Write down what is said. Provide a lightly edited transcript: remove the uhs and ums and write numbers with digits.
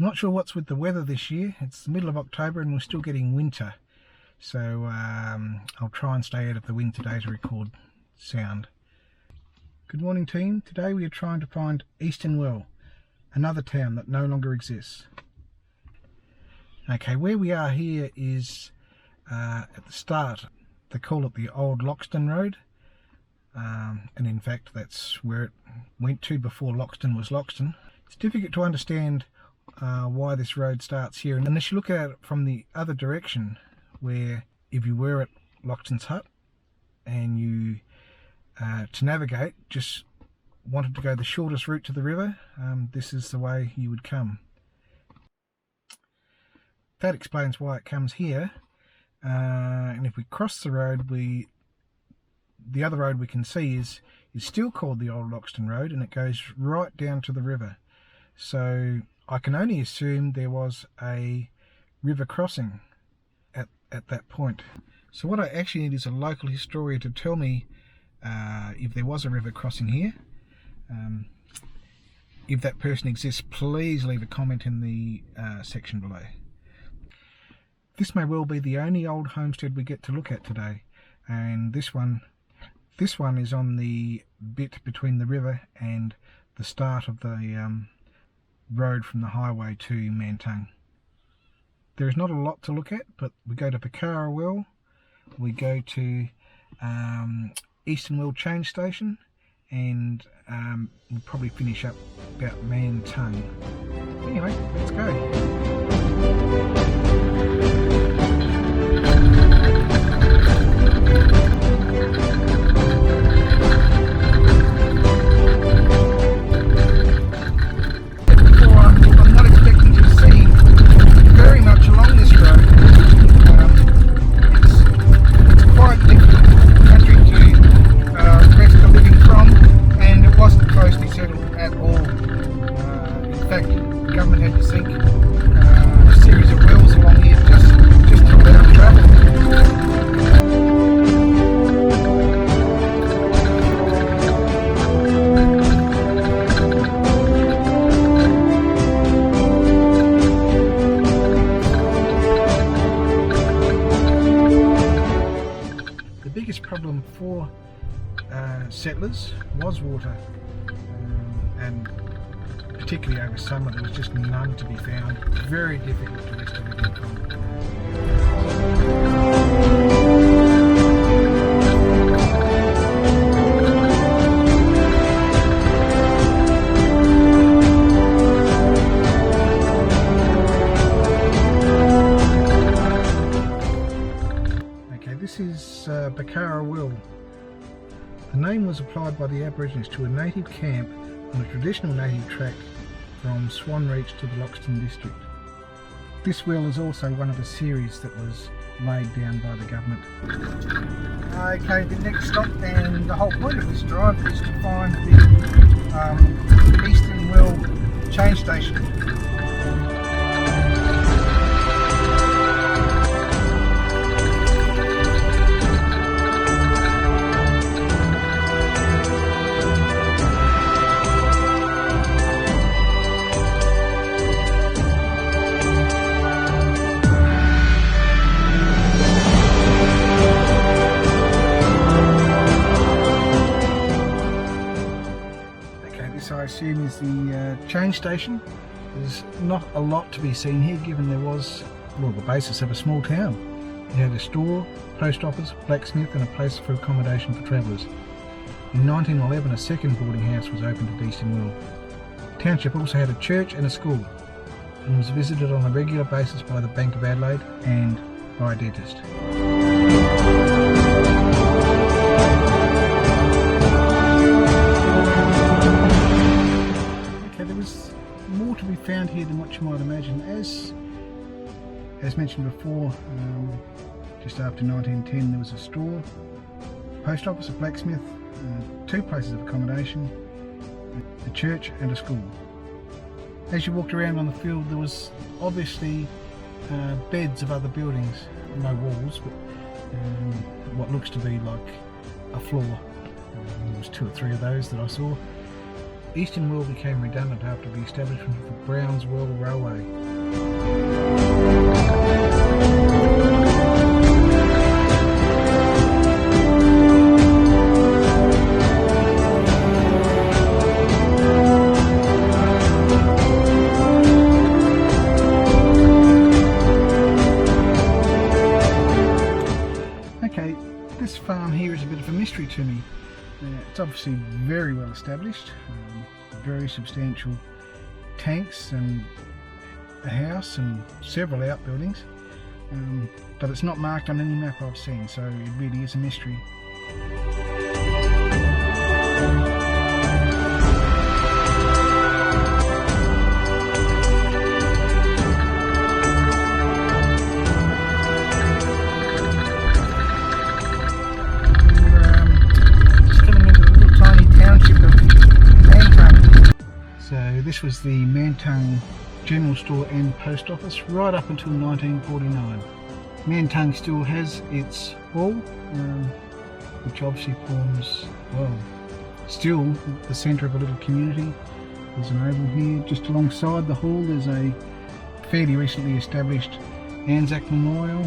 not sure what's with the weather this year. It's the middle of October and we're still getting winter. So I'll try and stay out of the wind today to record sound. Good morning team. Today we are trying to find Easton Well, another town that no longer exists. Okay, where we are here is at the start. They call it the Old Loxton Road. And in fact that's where it went to before Loxton was Loxton. It's difficult to understand why this road starts here, and unless you look at it from the other direction, where if you were at Loxton's Hut and you to navigate just wanted to go the shortest route to the river, this is the way you would come. That explains why it comes here. And if we cross the road, the other road we can see is still called the Old Loxton Road, and it goes right down to the river. So I can only assume there was a river crossing at that point. So what I actually need is a local historian to tell me if there was a river crossing here. If that person exists, please leave a comment in the section below. This may well be the only old homestead we get to look at today, and this one is on the bit between the river and the start of the road from the highway to Mantang. There is not a lot to look at, but we go to Pucara Well, we go to Easton Well Change Station, and we'll probably finish up about Mantang. Anyway, let's go. Problem for settlers was water, and particularly over summer there was just none to be found. Very difficult to rest a living from. This is Pucara Well. The name was applied by the Aborigines to a native camp on a traditional native track from Swan Reach to the Loxton district. This well is also one of a series that was laid down by the government. Okay, the next stop, and the whole point of this drive is to find the Easton Well Change Station. I assume is the change station. There's not a lot to be seen here, given there was, well, the basis of a small town. It had a store, post office, blacksmith and a place for accommodation for travellers. In 1911 a second boarding house was opened at Easton Well. The township also had a church and a school, and was visited on a regular basis by the Bank of Adelaide and by a dentist. More to be found here than what you might imagine. As mentioned before, just after 1910 there was a store, a post office, a blacksmith, two places of accommodation, a church and a school. As you walked around on the field there was obviously beds of other buildings, no walls, but what looks to be like a floor. There was two or three of those that I saw. Eastern Well became redundant after the establishment of the Browns Well Railway. Okay, this farm here is a bit of a mystery to me. It's obviously very well established, very substantial tanks and a house and several outbuildings, but it's not marked on any map I've seen, so it really is a mystery. So this was the Mantung General Store and Post Office right up until 1949. Mantung still has its hall, which obviously forms, well, still the centre of a little community. There's an oval here. Just alongside the hall there's a fairly recently established Anzac Memorial.